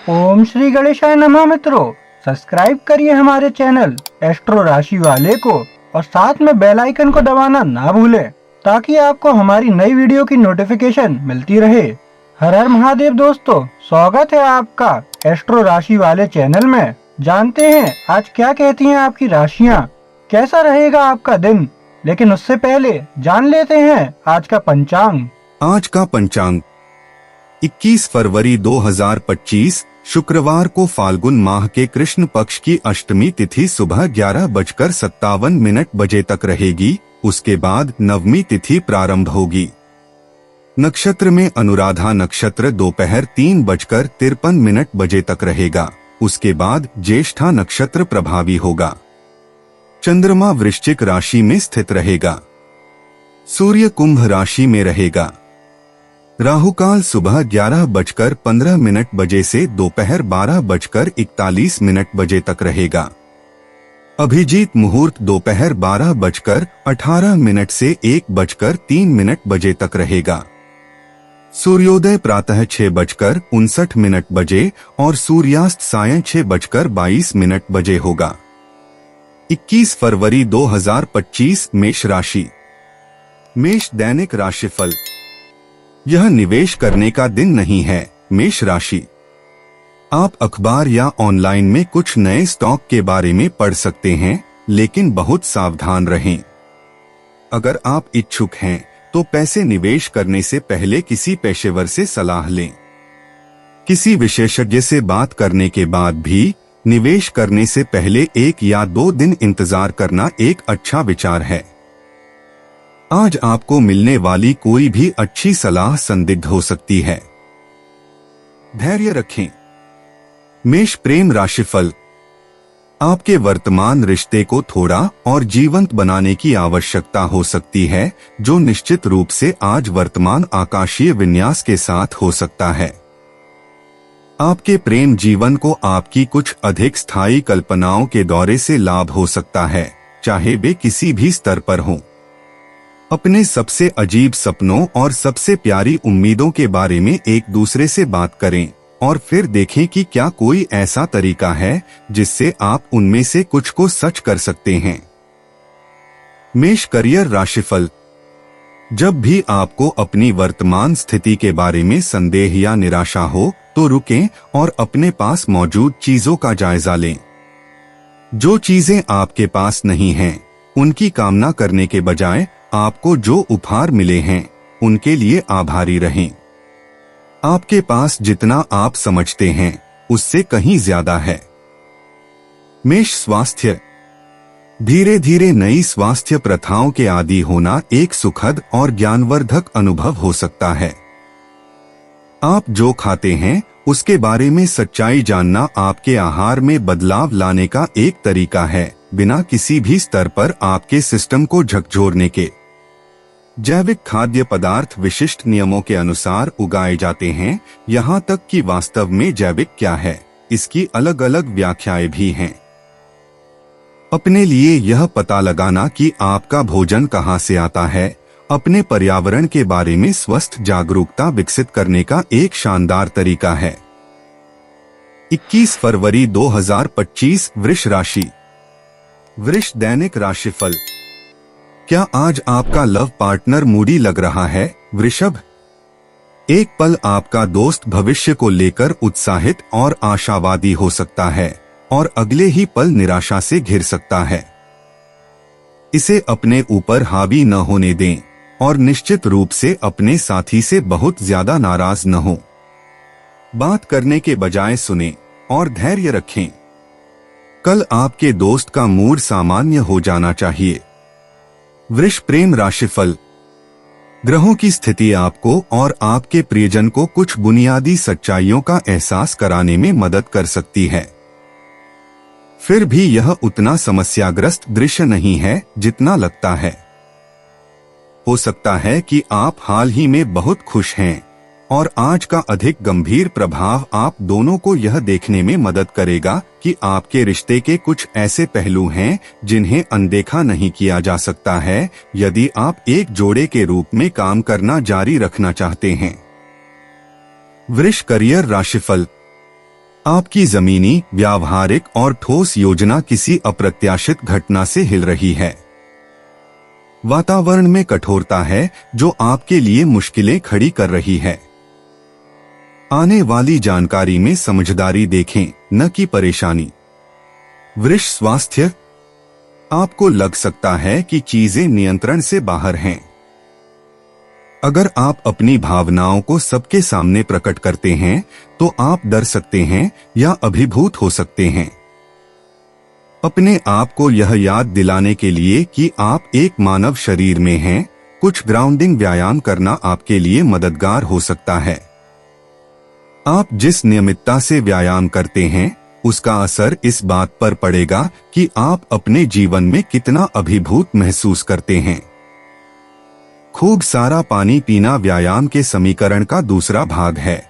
ओम श्री गणेशाय नमः। मित्रों, सब्सक्राइब करिए हमारे चैनल एस्ट्रो राशि वाले को और साथ में बेल आइकन को दबाना ना भूलें ताकि आपको हमारी नई वीडियो की नोटिफिकेशन मिलती रहे। हर हर महादेव दोस्तों, स्वागत है आपका एस्ट्रो राशि वाले चैनल में। जानते हैं आज क्या कहती हैं आपकी राशियां, कैसा रहेगा आपका दिन। लेकिन उससे पहले जान लेते हैं आज का पंचांग। आज का पंचांग 21 फरवरी 2025 शुक्रवार को फाल्गुन माह के कृष्ण पक्ष की अष्टमी तिथि सुबह 11:57 बजे तक रहेगी। उसके बाद नवमी तिथि प्रारंभ होगी। नक्षत्र में अनुराधा नक्षत्र दोपहर 3:53 बजे तक रहेगा। उसके बाद ज्येष्ठा नक्षत्र प्रभावी होगा। चंद्रमा वृश्चिक राशि में स्थित रहेगा। सूर्य कुंभ राशि में रहेगा। राहुकाल सुबह 11:15 बजे से दोपहर 12:41 बजे तक रहेगा। अभिजीत मुहूर्त दोपहर 12:18 से 1:03 बजे तक रहेगा। सूर्योदय प्रातः 6:59 बजे और सूर्यास्त सायं 6:22 बजे होगा। 21 फरवरी 2025 मेष राशि। मेष दैनिक राशिफल। यह निवेश करने का दिन नहीं है। मेष राशि, आप अखबार या ऑनलाइन में कुछ नए स्टॉक के बारे में पढ़ सकते हैं, लेकिन बहुत सावधान रहें। अगर आप इच्छुक हैं तो पैसे निवेश करने से पहले किसी पेशेवर से सलाह लें। किसी विशेषज्ञ से बात करने के बाद भी निवेश करने से पहले 1 या 2 दिन इंतजार करना एक अच्छा विचार है। आज आपको मिलने वाली कोई भी अच्छी सलाह संदिग्ध हो सकती है। धैर्य रखें। मेष प्रेम राशिफल। आपके वर्तमान रिश्ते को थोड़ा और जीवंत बनाने की आवश्यकता हो सकती है, जो निश्चित रूप से आज वर्तमान आकाशीय विन्यास के साथ हो सकता है। आपके प्रेम जीवन को आपकी कुछ अधिक स्थायी कल्पनाओं के दौरे से लाभ हो सकता है, चाहे वे किसी भी स्तर पर हों। अपने सबसे अजीब सपनों और सबसे प्यारी उम्मीदों के बारे में एक दूसरे से बात करें और फिर देखें कि क्या कोई ऐसा तरीका है जिससे आप उनमें से कुछ को सच कर सकते हैं। मेष करियर राशिफल। जब भी आपको अपनी वर्तमान स्थिति के बारे में संदेह या निराशा हो तो रुकें और अपने पास मौजूद चीजों का जायजा लें। जो चीजें आपके पास नहीं हैं, उनकी कामना करने के बजाय आपको जो उपहार मिले हैं उनके लिए आभारी रहें। आपके पास जितना आप समझते हैं उससे कहीं ज्यादा है। मेष स्वास्थ्य। धीरे धीरे नई स्वास्थ्य प्रथाओं के आदी होना एक सुखद और ज्ञानवर्धक अनुभव हो सकता है। आप जो खाते हैं उसके बारे में सच्चाई जानना आपके आहार में बदलाव लाने का एक तरीका है, बिना किसी भी स्तर पर आपके सिस्टम को झकझोरने के। जैविक खाद्य पदार्थ विशिष्ट नियमों के अनुसार उगाए जाते हैं, यहाँ तक कि वास्तव में जैविक क्या है इसकी अलग अलग व्याख्याएं भी हैं। अपने लिए यह पता लगाना कि आपका भोजन कहाँ से आता है, अपने पर्यावरण के बारे में स्वस्थ जागरूकता विकसित करने का एक शानदार तरीका है। 21 फरवरी 2025 वृष राशि। वृष दैनिक राशिफल। क्या आज आपका लव पार्टनर मूडी लग रहा है वृषभ? एक पल आपका दोस्त भविष्य को लेकर उत्साहित और आशावादी हो सकता है और अगले ही पल निराशा से घिर सकता है। इसे अपने ऊपर हावी न होने दें और निश्चित रूप से अपने साथी से बहुत ज्यादा नाराज न हो। बात करने के बजाय सुनें और धैर्य रखें। कल आपके दोस्त का मूड सामान्य हो जाना चाहिए। वृष प्रेम राशिफल। ग्रहों की स्थिति आपको और आपके प्रियजन को कुछ बुनियादी सच्चाइयों का एहसास कराने में मदद कर सकती है। फिर भी यह उतना समस्याग्रस्त दृश्य नहीं है जितना लगता है। हो सकता है कि आप हाल ही में बहुत खुश हैं और आज का अधिक गंभीर प्रभाव आप दोनों को यह देखने में मदद करेगा कि आपके रिश्ते के कुछ ऐसे पहलू हैं जिन्हें अनदेखा नहीं किया जा सकता है यदि आप एक जोड़े के रूप में काम करना जारी रखना चाहते हैं। वृष करियर राशिफल। आपकी जमीनी, व्यावहारिक और ठोस योजना किसी अप्रत्याशित घटना से हिल रही है। वातावरण में कठोरता है जो आपके लिए मुश्किलें खड़ी कर रही है। आने वाली जानकारी में समझदारी देखें, न कि परेशानी। वृष स्वास्थ्य, आपको लग सकता है कि चीजें नियंत्रण से बाहर हैं। अगर आप अपनी भावनाओं को सबके सामने प्रकट करते हैं तो आप डर सकते हैं या अभिभूत हो सकते हैं। अपने आप को यह याद दिलाने के लिए कि आप एक मानव शरीर में हैं, कुछ ग्राउंडिंग व्यायाम करना आपके लिए मददगार हो सकता है। आप जिस नियमितता से व्यायाम करते हैं उसका असर इस बात पर पड़ेगा कि आप अपने जीवन में कितना अभिभूत महसूस करते हैं। खूब सारा पानी पीना व्यायाम के समीकरण का दूसरा भाग है।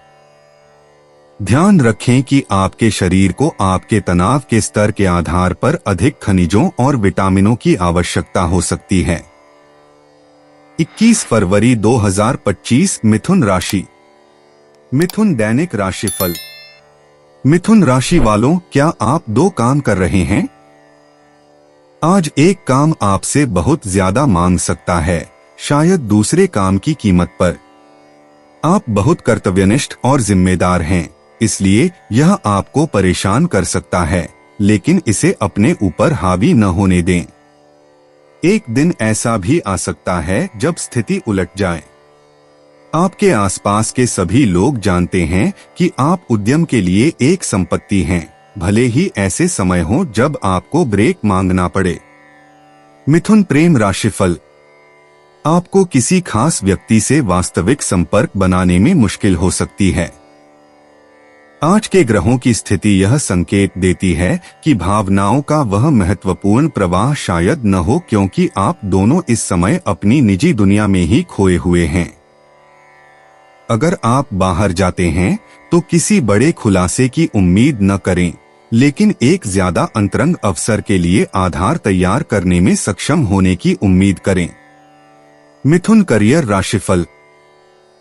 ध्यान रखें कि आपके शरीर को आपके तनाव के स्तर के आधार पर अधिक खनिजों और विटामिनों की आवश्यकता हो सकती है। 21 फरवरी 2025 मिथुन राशि। मिथुन दैनिक राशिफल। मिथुन राशि वालों, क्या आप दो काम कर रहे हैं? आज एक काम आपसे बहुत ज्यादा मांग सकता है, शायद दूसरे काम की कीमत पर। आप बहुत कर्तव्यनिष्ठ और जिम्मेदार हैं, इसलिए यह आपको परेशान कर सकता है, लेकिन इसे अपने ऊपर हावी न होने दें। एक दिन ऐसा भी आ सकता है जब स्थिति उलट जाए। आपके आसपास के सभी लोग जानते हैं कि आप उद्यम के लिए एक संपत्ति हैं, भले ही ऐसे समय हो जब आपको ब्रेक मांगना पड़े। मिथुन प्रेम राशिफल। आपको किसी खास व्यक्ति से वास्तविक संपर्क बनाने में मुश्किल हो सकती है। आज के ग्रहों की स्थिति यह संकेत देती है कि भावनाओं का वह महत्वपूर्ण प्रवाह शायद न हो, क्योंकि आप दोनों इस समय अपनी निजी दुनिया में ही खोए हुए हैं। अगर आप बाहर जाते हैं तो किसी बड़े खुलासे की उम्मीद न करें, लेकिन एक ज्यादा अंतरंग अवसर के लिए आधार तैयार करने में सक्षम होने की उम्मीद करें। मिथुन करियर राशिफल।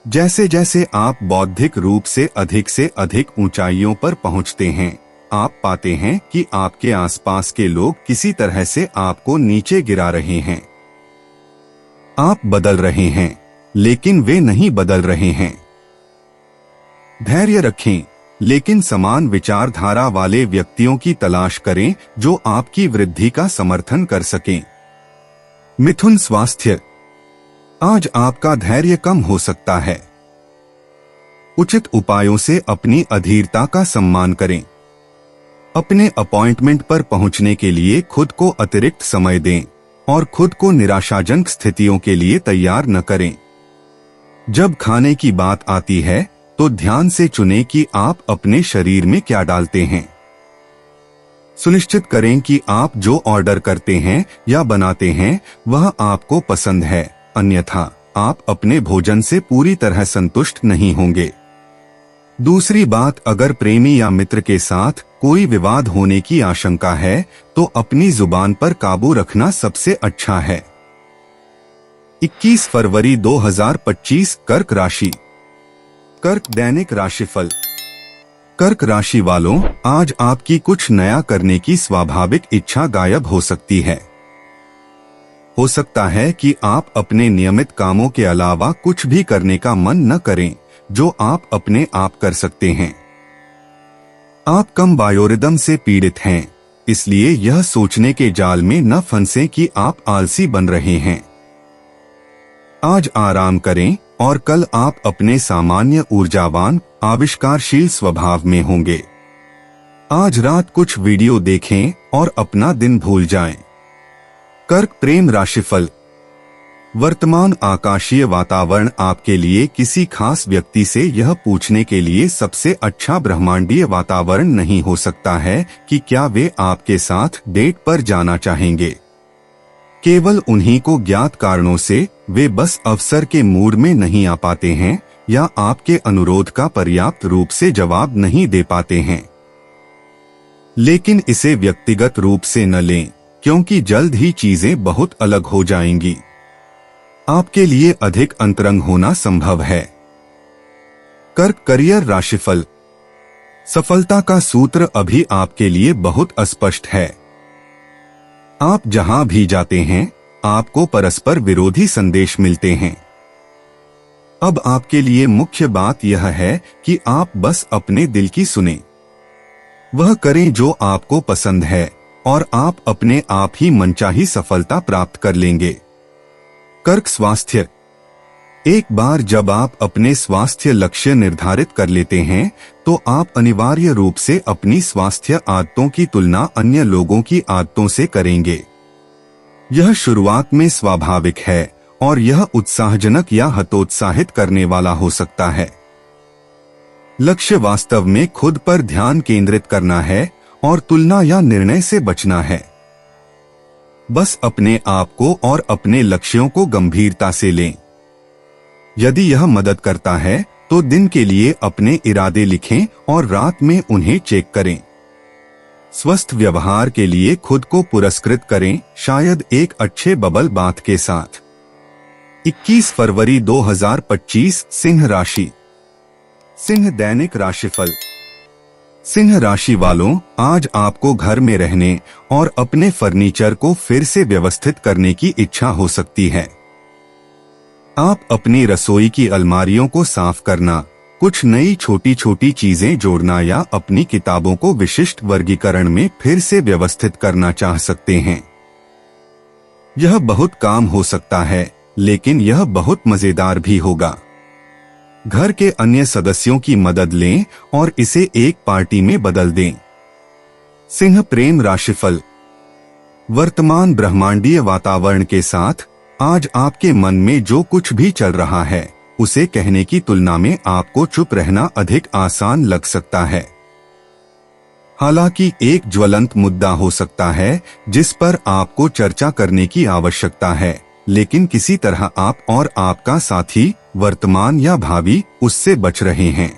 जैसे जैसे आप बौद्धिक रूप से अधिक ऊंचाइयों पर पहुंचते हैं, आप पाते हैं कि आपके आसपास के लोग किसी तरह से आपको नीचे गिरा रहे हैं। आप बदल रहे हैं, लेकिन वे नहीं बदल रहे हैं। धैर्य रखें, लेकिन समान विचारधारा वाले व्यक्तियों की तलाश करें जो आपकी वृद्धि का समर्थन कर सकें। मिथुन स्वास्थ्य। आज आपका धैर्य कम हो सकता है। उचित उपायों से अपनी अधीरता का सम्मान करें। अपने अपॉइंटमेंट पर पहुंचने के लिए खुद को अतिरिक्त समय दें और खुद को निराशाजनक स्थितियों के लिए तैयार न करें। जब खाने की बात आती है तो ध्यान से चुनें कि आप अपने शरीर में क्या डालते हैं। सुनिश्चित करें कि आप जो ऑर्डर करते हैं या बनाते हैं वह आपको पसंद है, अन्यथा आप अपने भोजन से पूरी तरह संतुष्ट नहीं होंगे। दूसरी बात, अगर प्रेमी या मित्र के साथ कोई विवाद होने की आशंका है तो अपनी जुबान पर काबू रखना सबसे अच्छा है। 21 फरवरी 2025 कर्क राशि। कर्क दैनिक राशिफल। कर्क राशि वालों, आज आपकी कुछ नया करने की स्वाभाविक इच्छा गायब हो सकती है। हो सकता है कि आप अपने नियमित कामों के अलावा कुछ भी करने का मन न करें जो आप अपने आप कर सकते हैं। आप कम बायोरिदम से पीड़ित हैं, इसलिए यह सोचने के जाल में न फंसें कि आप आलसी बन रहे हैं। आज आराम करें और कल आप अपने सामान्य ऊर्जावान आविष्कारशील स्वभाव में होंगे। आज रात कुछ वीडियो देखें और अपना दिन भूल जाएं। कर्क प्रेम राशिफल। वर्तमान आकाशीय वातावरण आपके लिए किसी खास व्यक्ति से यह पूछने के लिए सबसे अच्छा ब्रह्मांडीय वातावरण नहीं हो सकता है कि क्या वे आपके साथ डेट पर जाना चाहेंगे। केवल उन्हीं को ज्ञात कारणों से वे बस अवसर के मूड में नहीं आ पाते हैं या आपके अनुरोध का पर्याप्त रूप से जवाब नहीं दे पाते हैं। लेकिन इसे व्यक्तिगत रूप से न लें, क्योंकि जल्द ही चीजें बहुत अलग हो जाएंगी। आपके लिए अधिक अंतरंग होना संभव है। कर्क करियर राशिफल। सफलता का सूत्र अभी आपके लिए बहुत अस्पष्ट है। आप जहां भी जाते हैं, आपको परस्पर विरोधी संदेश मिलते हैं। अब आपके लिए मुख्य बात यह है कि आप बस अपने दिल की सुने। वह करें जो आपको पसंद है और आप अपने आप ही मनचाही सफलता प्राप्त कर लेंगे। कर्क स्वास्थ्य। एक बार जब आप अपने स्वास्थ्य लक्ष्य निर्धारित कर लेते हैं, तो आप अनिवार्य रूप से अपनी स्वास्थ्य आदतों की तुलना अन्य लोगों की आदतों से करेंगे। यह शुरुआत में स्वाभाविक है और यह उत्साहजनक या हतोत्साहित करने वाला हो सकता है। लक्ष्य वास्तव में खुद पर ध्यान केंद्रित करना है और तुलना या निर्णय से बचना है। बस अपने आप को और अपने लक्ष्यों को गंभीरता से लें। यदि यह मदद करता है तो दिन के लिए अपने इरादे लिखें और रात में उन्हें चेक करें। स्वस्थ व्यवहार के लिए खुद को पुरस्कृत करें, शायद एक अच्छे बबल बाथ के साथ। 21 फरवरी 2025 सिंह राशि। सिंह दैनिक राशिफल। सिंह राशि वालों, आज आपको घर में रहने और अपने फर्नीचर को फिर से व्यवस्थित करने की इच्छा हो सकती है। आप अपनी रसोई की अलमारियों को साफ करना, कुछ नई छोटी छोटी चीजें जोड़ना या अपनी किताबों को विशिष्ट वर्गीकरण में फिर से व्यवस्थित करना चाह सकते हैं। यह बहुत काम हो सकता है, लेकिन यह बहुत मजेदार भी होगा। घर के अन्य सदस्यों की मदद लें और इसे एक पार्टी में बदल दें। सिंह प्रेम राशिफल। वर्तमान ब्रह्मांडीय वातावरण के साथ आज आपके मन में जो कुछ भी चल रहा है, उसे कहने की तुलना में आपको चुप रहना अधिक आसान लग सकता है। हालांकि एक ज्वलंत मुद्दा हो सकता है जिस पर आपको चर्चा करने की आवश्यकता है, लेकिन किसी तरह आप और आपका साथी, वर्तमान या भावी, उससे बच रहे हैं।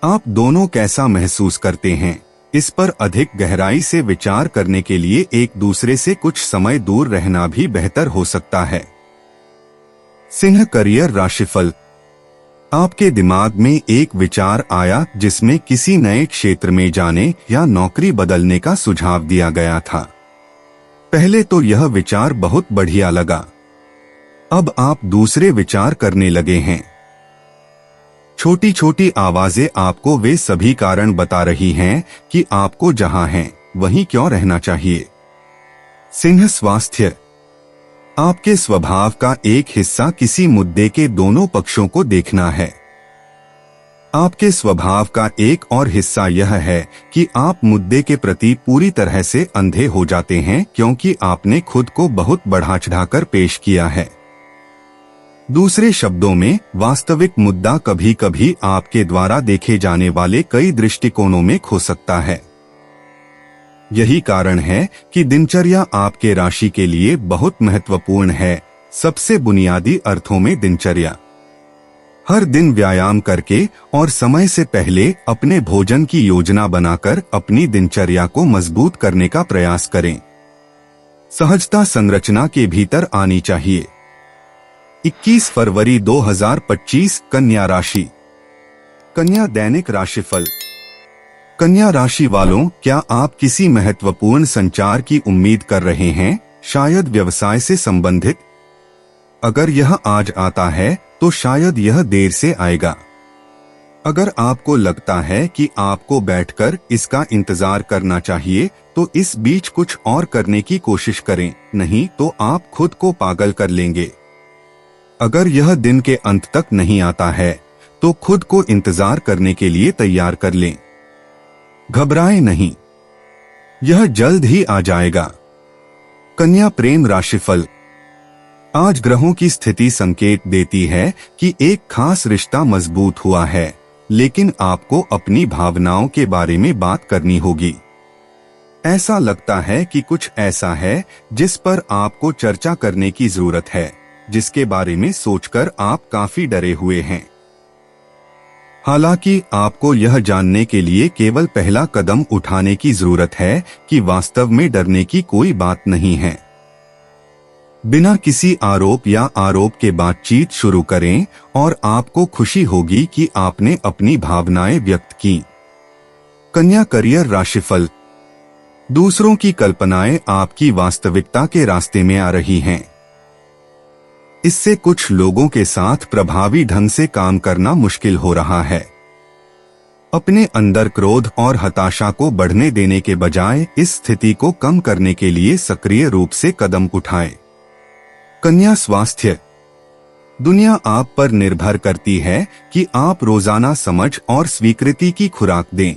आप दोनों कैसा महसूस करते हैं, इस पर अधिक गहराई से विचार करने के लिए एक दूसरे से कुछ समय दूर रहना भी बेहतर हो सकता है। सिंह करियर राशिफल। आपके दिमाग में एक विचार आया जिसमें किसी नए क्षेत्र में जाने या नौकरी बदलने का सुझाव दिया गया था। पहले तो यह विचार बहुत बढ़िया लगा। अब आप दूसरे विचार करने लगे हैं। छोटी छोटी आवाजें आपको वे सभी कारण बता रही हैं कि आपको जहां हैं वहीं क्यों रहना चाहिए। सिंह स्वास्थ्य। आपके स्वभाव का एक हिस्सा किसी मुद्दे के दोनों पक्षों को देखना है। आपके स्वभाव का एक और हिस्सा यह है कि आप मुद्दे के प्रति पूरी तरह से अंधे हो जाते हैं क्योंकि आपने खुद को बहुत बढ़ा चढ़ाकर पेश किया है। दूसरे शब्दों में, वास्तविक मुद्दा कभी कभी आपके द्वारा देखे जाने वाले कई दृष्टिकोणों में खो सकता है। यही कारण है कि दिनचर्या आपके राशि के लिए बहुत महत्वपूर्ण है। सबसे बुनियादी अर्थों में दिनचर्या। हर दिन व्यायाम करके और समय से पहले अपने भोजन की योजना बनाकर अपनी दिनचर्या को मजबूत करने का प्रयास करें। सहजता संरचना के भीतर आनी चाहिए। 21 फरवरी 2025 कन्या राशि। कन्या दैनिक राशिफल। कन्या राशि वालों, क्या आप किसी महत्वपूर्ण संचार की उम्मीद कर रहे हैं, शायद व्यवसाय से संबंधित? अगर यह आज आता है तो शायद यह देर से आएगा। अगर आपको लगता है कि आपको बैठकर इसका इंतजार करना चाहिए, तो इस बीच कुछ और करने की कोशिश करें, नहीं तो आप खुद को पागल कर लेंगे। अगर यह दिन के अंत तक नहीं आता है, तो खुद को इंतजार करने के लिए तैयार कर लें। घबराएं नहीं, यह जल्द ही आ जाएगा। कन्या प्रेम राशिफल। आज ग्रहों की स्थिति संकेत देती है कि एक खास रिश्ता मजबूत हुआ है, लेकिन आपको अपनी भावनाओं के बारे में बात करनी होगी। ऐसा लगता है कि कुछ ऐसा है जिस पर आपको चर्चा करने की जरूरत है, जिसके बारे में सोचकर आप काफी डरे हुए हैं। हालांकि आपको यह जानने के लिए केवल पहला कदम उठाने की जरूरत है कि वास्तव में डरने की कोई बात नहीं है। बिना किसी आरोप या आरोप के बातचीत शुरू करें और आपको खुशी होगी कि आपने अपनी भावनाएं व्यक्त की। कन्या करियर राशिफल। दूसरों की कल्पनाएं आपकी वास्तविकता के रास्ते में आ रही हैं। इससे कुछ लोगों के साथ प्रभावी ढंग से काम करना मुश्किल हो रहा है। अपने अंदर क्रोध और हताशा को बढ़ने देने के बजाय इस स्थिति को कम करने के लिए सक्रिय रूप से कदम उठाएं। कन्या स्वास्थ्य। दुनिया आप पर निर्भर करती है कि आप रोजाना समझ और स्वीकृति की खुराक दें।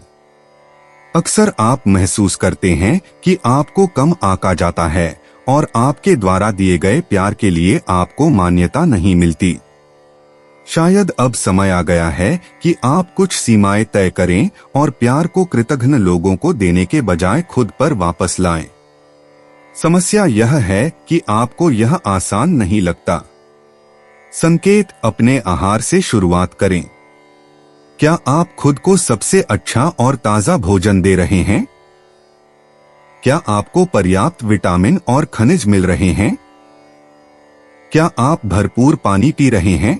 अक्सर आप महसूस करते हैं कि आपको कम आंका जाता है और आपके द्वारा दिए गए प्यार के लिए आपको मान्यता नहीं मिलती। शायद अब समय आ गया है कि आप कुछ सीमाएं तय करें और प्यार को कृतघ्न लोगों को देने के बजाय खुद पर वापस लाएं। समस्या यह है कि आपको यह आसान नहीं लगता। संकेत: अपने आहार से शुरुआत करें। क्या आप खुद को सबसे अच्छा और ताजा भोजन दे रहे हैं? क्या आपको पर्याप्त विटामिन और खनिज मिल रहे हैं? क्या आप भरपूर पानी पी रहे हैं?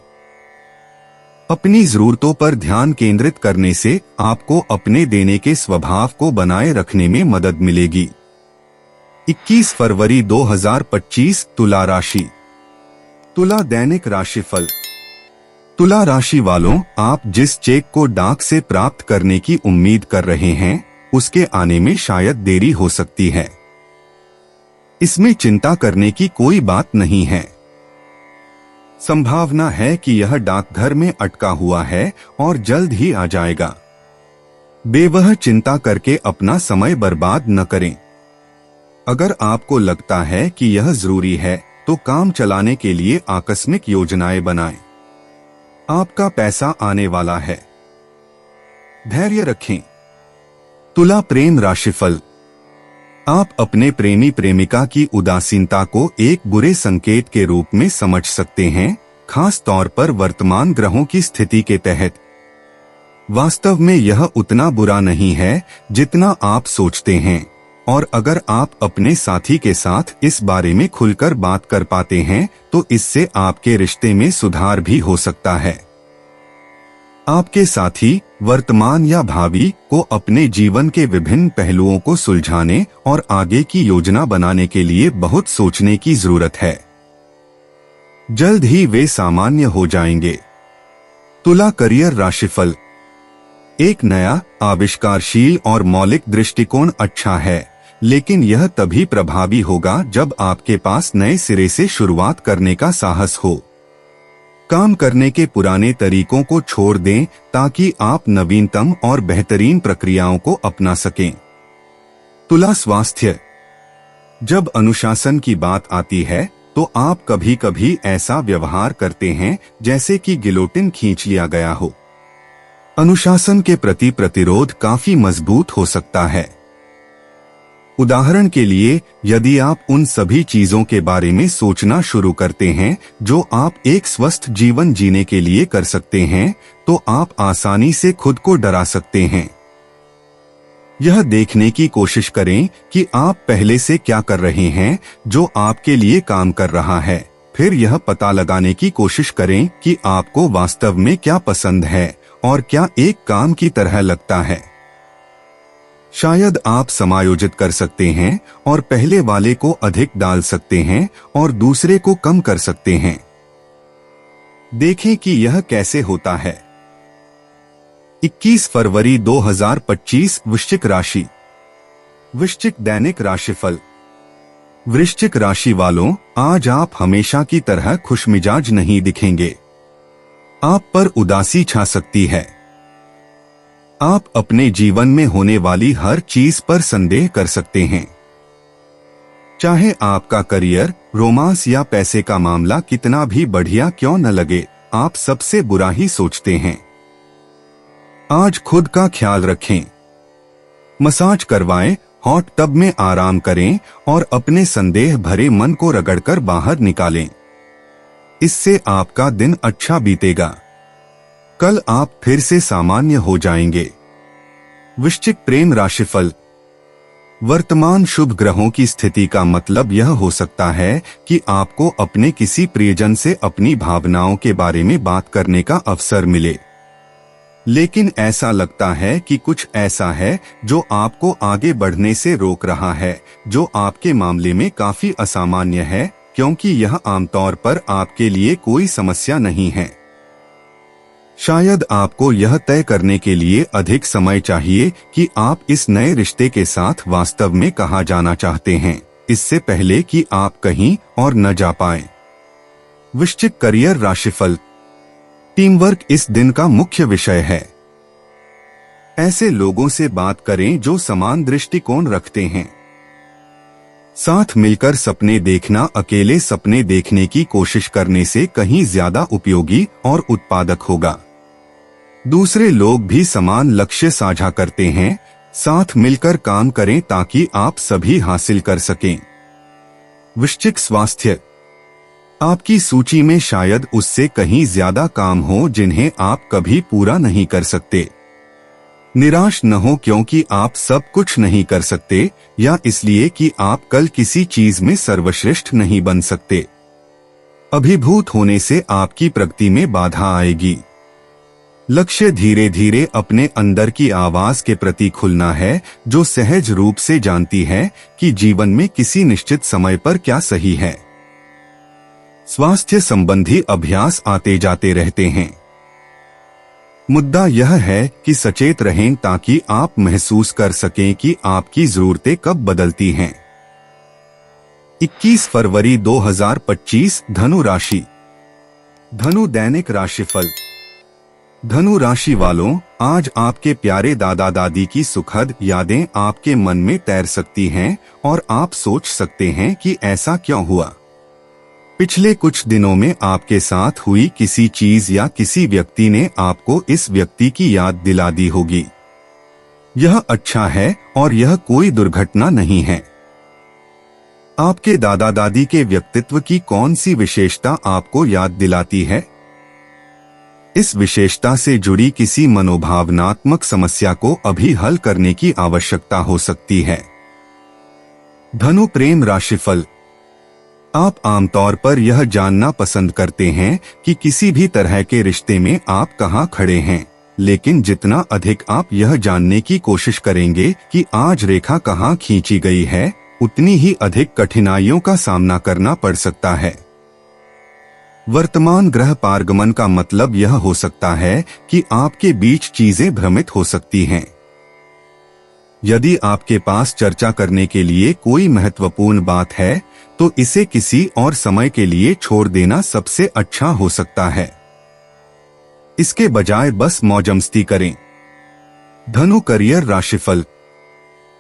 अपनी जरूरतों पर ध्यान केंद्रित करने से आपको अपने देने के स्वभाव को बनाए रखने में मदद मिलेगी। 21 फरवरी 2025 तुला राशि। तुला दैनिक राशिफल। तुला राशि वालों, आप जिस चेक को डाक से प्राप्त करने की उम्मीद कर रहे हैं उसके आने में शायद देरी हो सकती है। इसमें चिंता करने की कोई बात नहीं है। संभावना है कि यह डाकघर में अटका हुआ है और जल्द ही आ जाएगा। बेवजह चिंता करके अपना समय बर्बाद न करें। अगर आपको लगता है कि यह जरूरी है तो काम चलाने के लिए आकस्मिक योजनाएं बनाएं। आपका पैसा आने वाला है। धैर्य रखें। तुला प्रेम राशिफल। आप अपने प्रेमी प्रेमिका की उदासीनता को एक बुरे संकेत के रूप में समझ सकते हैं, खास तौर पर वर्तमान ग्रहों की स्थिति के तहत। वास्तव में यह उतना बुरा नहीं है जितना आप सोचते हैं, और अगर आप अपने साथी के साथ इस बारे में खुलकर बात कर पाते हैं तो इससे आपके रिश्ते में सुधार भी हो सकता है। आपके साथी वर्तमान या भावी को अपने जीवन के विभिन्न पहलुओं को सुलझाने और आगे की योजना बनाने के लिए बहुत सोचने की जरूरत है। जल्द ही वे सामान्य हो जाएंगे। तुला करियर राशिफल। एक नया, आविष्कारशील और मौलिक दृष्टिकोण अच्छा है, लेकिन यह तभी प्रभावी होगा जब आपके पास नए सिरे से शुरुआत करने का साहस हो। काम करने के पुराने तरीकों को छोड़ दें ताकि आप नवीनतम और बेहतरीन प्रक्रियाओं को अपना सकें। तुला स्वास्थ्य। जब अनुशासन की बात आती है तो आप कभी कभी ऐसा व्यवहार करते हैं जैसे कि गिलोटिन खींच लिया गया हो। अनुशासन के प्रति प्रतिरोध काफी मजबूत हो सकता है। उदाहरण के लिए, यदि आप उन सभी चीजों के बारे में सोचना शुरू करते हैं जो आप एक स्वस्थ जीवन जीने के लिए कर सकते हैं, तो आप आसानी से खुद को डरा सकते हैं। यह देखने की कोशिश करें कि आप पहले से क्या कर रहे हैं जो आपके लिए काम कर रहा है। फिर यह पता लगाने की कोशिश करें कि आपको वास्तव में क्या पसंद है और क्या एक काम की तरह लगता है। शायद आप समायोजित कर सकते हैं और पहले वाले को अधिक डाल सकते हैं और दूसरे को कम कर सकते हैं। देखें कि यह कैसे होता है। 21 फरवरी 2025 वृश्चिक राशि। वृश्चिक दैनिक राशिफल। वृश्चिक राशि वालों, आज आप हमेशा की तरह खुशमिजाज नहीं दिखेंगे। आप पर उदासी छा सकती है। आप अपने जीवन में होने वाली हर चीज पर संदेह कर सकते हैं। चाहे आपका करियर, रोमांस या पैसे का मामला कितना भी बढ़िया क्यों न लगे, आप सबसे बुरा ही सोचते हैं। आज खुद का ख्याल रखें। मसाज करवाएं, हॉट टब में आराम करें और अपने संदेह भरे मन को रगड़कर बाहर निकालें। इससे आपका दिन अच्छा बीतेगा। कल आप फिर से सामान्य हो जाएंगे। वृश्चिक प्रेम राशिफल। वर्तमान शुभ ग्रहों की स्थिति का मतलब यह हो सकता है कि आपको अपने किसी प्रियजन से अपनी भावनाओं के बारे में बात करने का अवसर मिले, लेकिन ऐसा लगता है कि कुछ ऐसा है जो आपको आगे बढ़ने से रोक रहा है, जो आपके मामले में काफी असामान्य है, क्योंकि यह आमतौर पर आपके लिए कोई समस्या नहीं है। शायद आपको यह तय करने के लिए अधिक समय चाहिए कि आप इस नए रिश्ते के साथ वास्तव में कहाँ जाना चाहते हैं, इससे पहले कि आप कहीं और न जा पाएं। वृश्चिक करियर राशिफल। टीमवर्क इस दिन का मुख्य विषय है। ऐसे लोगों से बात करें जो समान दृष्टिकोण रखते हैं। साथ मिलकर सपने देखना अकेले सपने देखने की कोशिश करने से कहीं ज्यादा उपयोगी और उत्पादक होगा। दूसरे लोग भी समान लक्ष्य साझा करते हैं, साथ मिलकर काम करें ताकि आप सभी हासिल कर सकें। वृश्चिक स्वास्थ्य। आपकी सूची में शायद उससे कहीं ज्यादा काम हो जिन्हें आप कभी पूरा नहीं कर सकते। निराश न हो क्योंकि आप सब कुछ नहीं कर सकते, या इसलिए कि आप कल किसी चीज में सर्वश्रेष्ठ नहीं बन सकते। अभिभूत होने से आपकी प्रगति में बाधा आएगी। लक्ष्य धीरे धीरे अपने अंदर की आवाज के प्रति खुलना है, जो सहज रूप से जानती है कि जीवन में किसी निश्चित समय पर क्या सही है। स्वास्थ्य संबंधी अभ्यास आते जाते रहते हैं। मुद्दा यह है कि सचेत रहें ताकि आप महसूस कर सकें कि आपकी जरूरतें कब बदलती हैं। 21 फरवरी 2025 धनु राशि। धनु दैनिक राशिफल। धनु राशि वालों, आज आपके प्यारे दादा दादी की सुखद यादें आपके मन में तैर सकती हैं और आप सोच सकते हैं कि ऐसा क्यों हुआ। पिछले कुछ दिनों में आपके साथ हुई किसी चीज या किसी व्यक्ति ने आपको इस व्यक्ति की याद दिला दी होगी। यह अच्छा है और यह कोई दुर्घटना नहीं है। आपके दादा दादी के व्यक्तित्व की कौन सी विशेषता आपको याद दिलाती है? इस विशेषता से जुड़ी किसी मनोभावनात्मक समस्या को अभी हल करने की आवश्यकता हो सकती है। धनु प्रेम राशिफल। आप आमतौर पर यह जानना पसंद करते हैं कि किसी भी तरह के रिश्ते में आप कहां खड़े हैं, लेकिन जितना अधिक आप यह जानने की कोशिश करेंगे कि आज रेखा कहां खींची गई है, उतनी ही अधिक कठिनाइयों का सामना करना पड़ सकता है। वर्तमान ग्रह पारगमन का मतलब यह हो सकता है कि आपके बीच चीजें भ्रमित हो सकती हैं। यदि आपके पास चर्चा करने के लिए कोई महत्वपूर्ण बात है, तो इसे किसी और समय के लिए छोड़ देना सबसे अच्छा हो सकता है। इसके बजाय बस मौजमस्ती करें। धनु करियर राशिफल।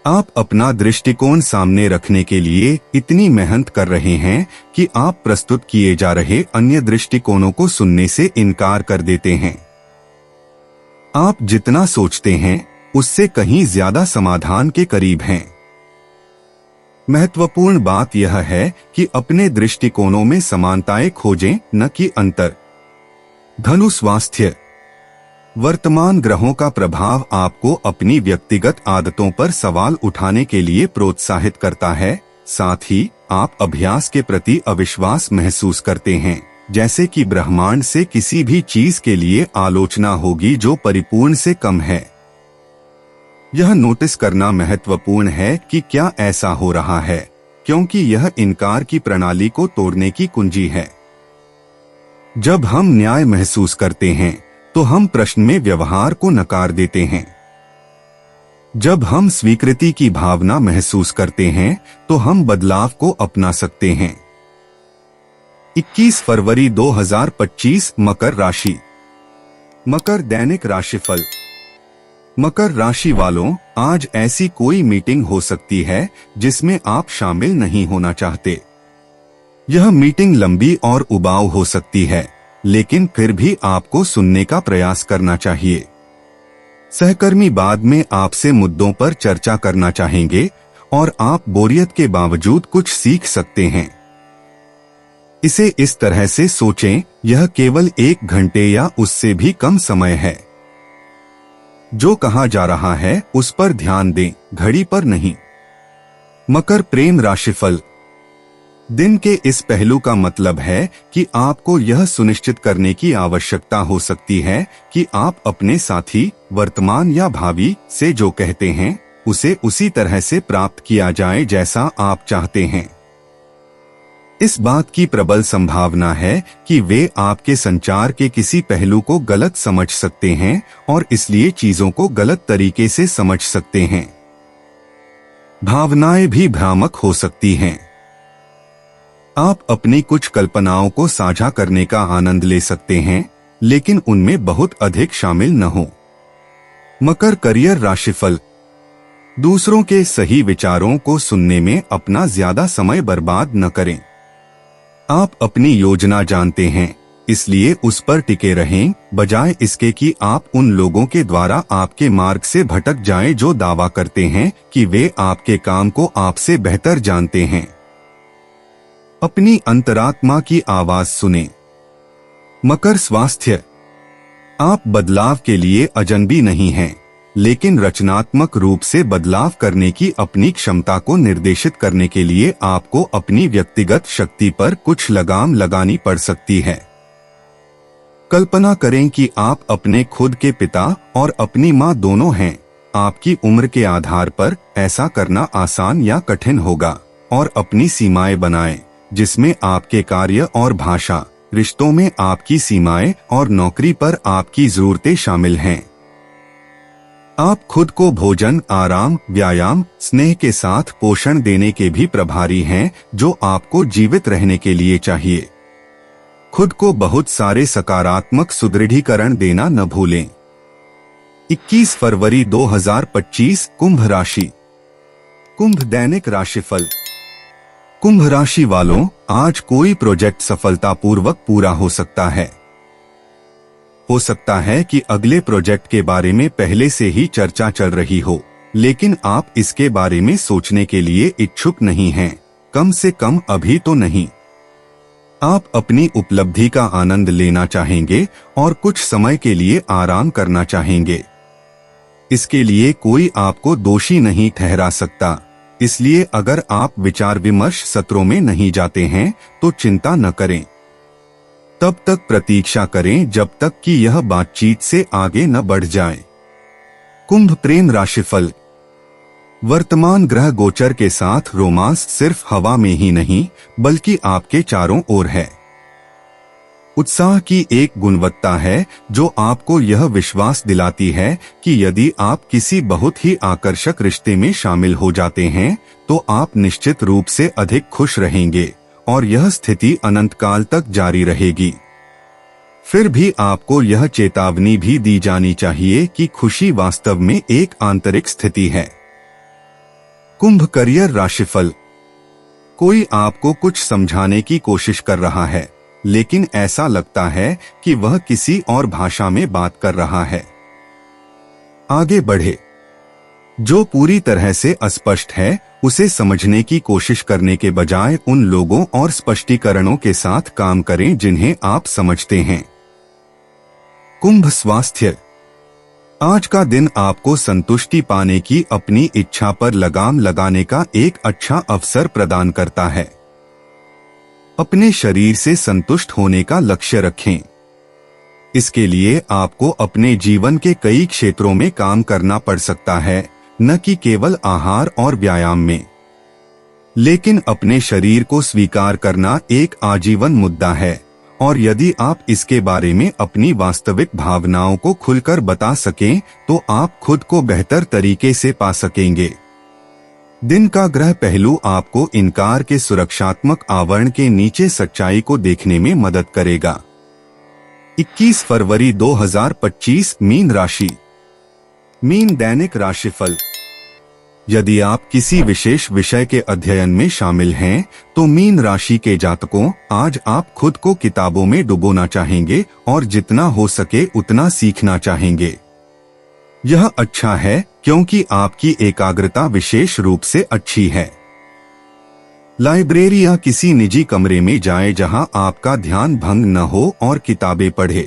आप अपना दृष्टिकोण सामने रखने के लिए इतनी मेहनत कर रहे हैं कि आप प्रस्तुत किए जा रहे अन्य दृष्टिकोणों को सुनने से इनकार कर देते हैं। आप जितना सोचते हैं उससे कहीं ज्यादा समाधान के करीब हैं। महत्वपूर्ण बात यह है कि अपने दृष्टिकोणों में समानताएं खोजें, न कि अंतर। धनु स्वास्थ्य। वर्तमान ग्रहों का प्रभाव आपको अपनी व्यक्तिगत आदतों पर सवाल उठाने के लिए प्रोत्साहित करता है। साथ ही आप अभ्यास के प्रति अविश्वास महसूस करते हैं, जैसे कि ब्रह्मांड से किसी भी चीज के लिए आलोचना होगी जो परिपूर्ण से कम है। यह नोटिस करना महत्वपूर्ण है कि क्या ऐसा हो रहा है, क्योंकि यह इनकार की प्रणाली को तोड़ने की कुंजी है। जब हम न्याय महसूस करते हैं तो हम प्रश्न में व्यवहार को नकार देते हैं। जब हम स्वीकृति की भावना महसूस करते हैं तो हम बदलाव को अपना सकते हैं। 21 फरवरी 2025 मकर राशि। मकर दैनिक राशिफल। मकर राशि वालों, आज ऐसी कोई मीटिंग हो सकती है जिसमें आप शामिल नहीं होना चाहते। यह मीटिंग लंबी और उबाऊ हो सकती है, लेकिन फिर भी आपको सुनने का प्रयास करना चाहिए। सहकर्मी बाद में आपसे मुद्दों पर चर्चा करना चाहेंगे और आप बोरियत के बावजूद कुछ सीख सकते हैं। इसे इस तरह से सोचें, यह केवल 1 घंटे या उससे भी कम समय है। जो कहा जा रहा है उस पर ध्यान दें, घड़ी पर नहीं। मकर प्रेम राशिफल। दिन के इस पहलू का मतलब है कि आपको यह सुनिश्चित करने की आवश्यकता हो सकती है कि आप अपने साथी, वर्तमान या भावी से जो कहते हैं उसे उसी तरह से प्राप्त किया जाए जैसा आप चाहते हैं। इस बात की प्रबल संभावना है कि वे आपके संचार के किसी पहलू को गलत समझ सकते हैं और इसलिए चीजों को गलत तरीके से समझ सकते हैं। भावनाएं भी भ्रामक हो सकती हैं। आप अपनी कुछ कल्पनाओं को साझा करने का आनंद ले सकते हैं, लेकिन उनमें बहुत अधिक शामिल न हो। मकर करियर राशिफल। दूसरों के सही विचारों को सुनने में अपना ज्यादा समय बर्बाद न करें। आप अपनी योजना जानते हैं, इसलिए उस पर टिके रहें, बजाय इसके कि आप उन लोगों के द्वारा आपके मार्ग से भटक जाएं जो दावा करते हैं कि वे आपके काम को आपसे बेहतर जानते हैं। अपनी अंतरात्मा की आवाज सुनें। मकर स्वास्थ्य। आप बदलाव के लिए अजनबी नहीं हैं, लेकिन रचनात्मक रूप से बदलाव करने की अपनी क्षमता को निर्देशित करने के लिए आपको अपनी व्यक्तिगत शक्ति पर कुछ लगाम लगानी पड़ सकती है। कल्पना करें कि आप अपने खुद के पिता और अपनी मां दोनों हैं। आपकी उम्र के आधार पर ऐसा करना आसान या कठिन होगा, और अपनी सीमाएं बनाएं, जिसमें आपके कार्य और भाषा, रिश्तों में आपकी सीमाएं और नौकरी पर आपकी जरूरतें शामिल हैं। आप खुद को भोजन, आराम, व्यायाम, स्नेह के साथ पोषण देने के भी प्रभारी हैं, जो आपको जीवित रहने के लिए चाहिए। खुद को बहुत सारे सकारात्मक सुदृढ़ीकरण देना न भूलें। 21 फरवरी 2025 कुंभ राशि। कुंभ दैनिक राशिफल। कुंभ राशि वालों, आज कोई प्रोजेक्ट सफलतापूर्वक पूरा हो सकता है। हो सकता है कि अगले प्रोजेक्ट के बारे में पहले से ही चर्चा चल रही हो, लेकिन आप इसके बारे में सोचने के लिए इच्छुक नहीं हैं, कम से कम अभी तो नहीं। आप अपनी उपलब्धि का आनंद लेना चाहेंगे और कुछ समय के लिए आराम करना चाहेंगे। इसके लिए कोई आपको दोषी नहीं ठहरा सकता, इसलिए अगर आप विचार विमर्श सत्रों में नहीं जाते हैं तो चिंता न करें। तब तक प्रतीक्षा करें जब तक कि यह बातचीत से आगे न बढ़ जाए। कुंभ प्रेम राशिफल। वर्तमान ग्रह गोचर के साथ रोमांस सिर्फ हवा में ही नहीं बल्कि आपके चारों ओर है। उत्साह की एक गुणवत्ता है जो आपको यह विश्वास दिलाती है कि यदि आप किसी बहुत ही आकर्षक रिश्ते में शामिल हो जाते हैं तो आप निश्चित रूप से अधिक खुश रहेंगे और यह स्थिति अनंत काल तक जारी रहेगी। फिर भी आपको यह चेतावनी भी दी जानी चाहिए कि खुशी वास्तव में एक आंतरिक स्थिति है। कुंभ करियर राशिफल। कोई आपको कुछ समझाने की कोशिश कर रहा है, लेकिन ऐसा लगता है कि वह किसी और भाषा में बात कर रहा है। आगे बढ़े। जो पूरी तरह से अस्पष्ट है उसे समझने की कोशिश करने के बजाय उन लोगों और स्पष्टीकरणों के साथ काम करें जिन्हें आप समझते हैं। कुंभ स्वास्थ्य। आज का दिन आपको संतुष्टि पाने की अपनी इच्छा पर लगाम लगाने का एक अच्छा अवसर प्रदान करता है। अपने शरीर से संतुष्ट होने का लक्ष्य रखें। इसके लिए आपको अपने जीवन के कई क्षेत्रों में काम करना पड़ सकता है, न कि केवल आहार और व्यायाम में। लेकिन अपने शरीर को स्वीकार करना एक आजीवन मुद्दा है, और यदि आप इसके बारे में अपनी वास्तविक भावनाओं को खुलकर बता सकें तो आप खुद को बेहतर तरीके से पा सकेंगे। दिन का ग्रह पहलू आपको इनकार के सुरक्षात्मक आवरण के नीचे सच्चाई को देखने में मदद करेगा। 21 फरवरी 2025 मीन राशि। मीन दैनिक राशिफल। यदि आप किसी विशेष विषय के अध्ययन में शामिल हैं तो मीन राशि के जातकों, आज आप खुद को किताबों में डुबोना चाहेंगे और जितना हो सके उतना सीखना चाहेंगे। यह अच्छा है क्योंकि आपकी एकाग्रता विशेष रूप से अच्छी है। लाइब्रेरी या किसी निजी कमरे में जाएं जहां आपका ध्यान भंग न हो और किताबें पढ़ें।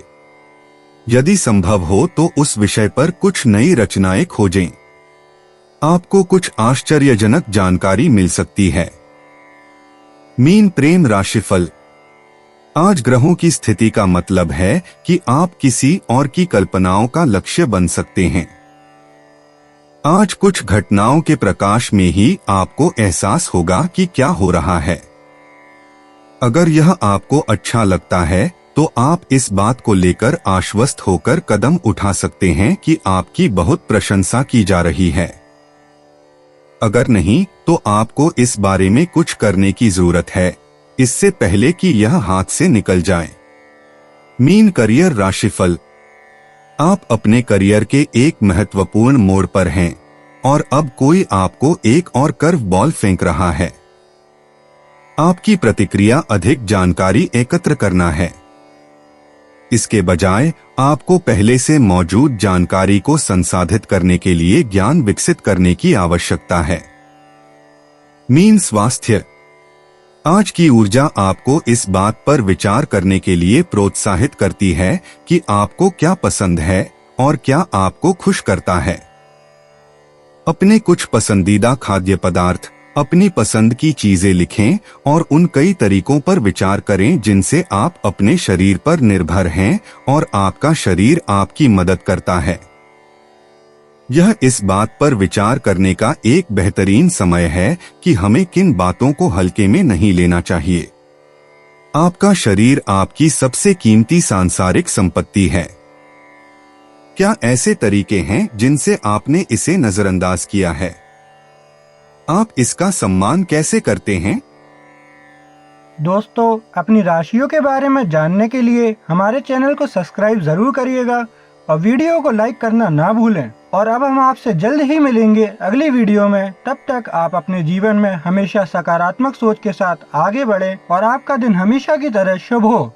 यदि संभव हो तो उस विषय पर कुछ नई रचनाएं खोजें। आपको कुछ आश्चर्यजनक जानकारी मिल सकती है। मीन प्रेम राशिफल। आज ग्रहों की स्थिति का मतलब है कि आप किसी और की कल्पनाओं का लक्ष्य बन सकते हैं। आज कुछ घटनाओं के प्रकाश में ही आपको एहसास होगा कि क्या हो रहा है। अगर यह आपको अच्छा लगता है तो आप इस बात को लेकर आश्वस्त होकर कदम उठा सकते हैं कि आपकी बहुत प्रशंसा की जा रही है। अगर नहीं तो आपको इस बारे में कुछ करने की जरूरत है, इससे पहले कि यह हाथ से निकल जाए। मीन करियर राशिफल। आप अपने करियर के एक महत्वपूर्ण मोड़ पर हैं और अब कोई आपको एक और कर्व बॉल फेंक रहा है। आपकी प्रतिक्रिया अधिक जानकारी एकत्र करना है। इसके बजाय आपको पहले से मौजूद जानकारी को संसाधित करने के लिए ज्ञान विकसित करने की आवश्यकता है। मीन स्वास्थ्य। आज की ऊर्जा आपको इस बात पर विचार करने के लिए प्रोत्साहित करती है कि आपको क्या पसंद है और क्या आपको खुश करता है। अपने कुछ पसंदीदा खाद्य पदार्थ, अपनी पसंद की चीजें लिखें और उन कई तरीकों पर विचार करें जिनसे आप अपने शरीर पर निर्भर हैं और आपका शरीर आपकी मदद करता है। यह इस बात पर विचार करने का एक बेहतरीन समय है कि हमें किन बातों को हल्के में नहीं लेना चाहिए। आपका शरीर आपकी सबसे कीमती सांसारिक संपत्ति है। क्या ऐसे तरीके हैं जिनसे आपने इसे नजरअंदाज किया है? आप इसका सम्मान कैसे करते हैं? दोस्तों, अपनी राशियों के बारे में जानने के लिए हमारे चैनल को सब्सक्राइब जरूर करिएगा और वीडियो को लाइक करना ना भूलें। और अब हम आपसे जल्द ही मिलेंगे अगली वीडियो में। तब तक आप अपने जीवन में हमेशा सकारात्मक सोच के साथ आगे बढ़ें और आपका दिन हमेशा की तरह शुभ हो।